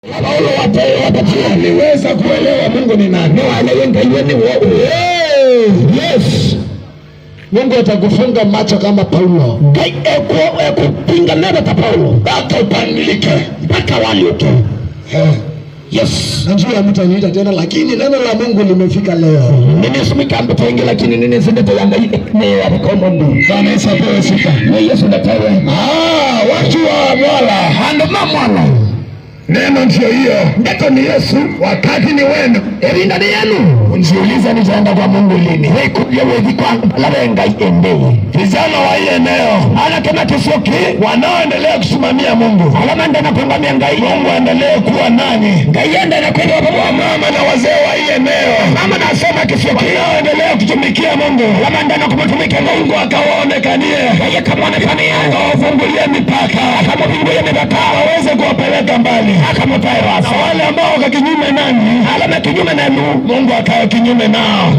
Paulo aliweza kuelewa Mungu ni nani. Yes. Mungu atakufunga macho kama Paulo. Kupinga neno ta Paulo. Mpaka upandilike. Mpaka walioke. Yes. Najua mtaniita tena lakini neno la Mungu limefika leo. Nini sumika mtu ingi lakini nini zindete yanga ni arikomondi. Bwana Yesu apewe sifa. Ni Yesu natawe. Watu wa mwala. Hando mamwala. Neno ndio hiyo. Ndeko ni Yesu. Wakati ni wenu. Erinda ni yenu. Unjiuliza nitaenda kwa Mungu lini. Wekuja wedi kwa larenga iendeye. Vijana wa hii eneo. Ana kama kisoki. Wanaoendelea kusimamia Mungu. Alama ndana kuangamia ngai. Mungu aendelee kuwa nani. Ngai enda na kwenda wa mama na wazee wa hii eneo. Mama nasema kisoki. Wanaoendelea kutumikia Mungu. Alama ndana kumtumikia Mungu akawaonekanie. Yeye kamaonekanie. Akawafungulie mipaka. Akawafungulie mipaka. Waweze kuwapeleka mbali. Akamutai wasa. Wale ambao wakakinyume nani. Alama kinyume nenu. Mungu akawa kinyume nao.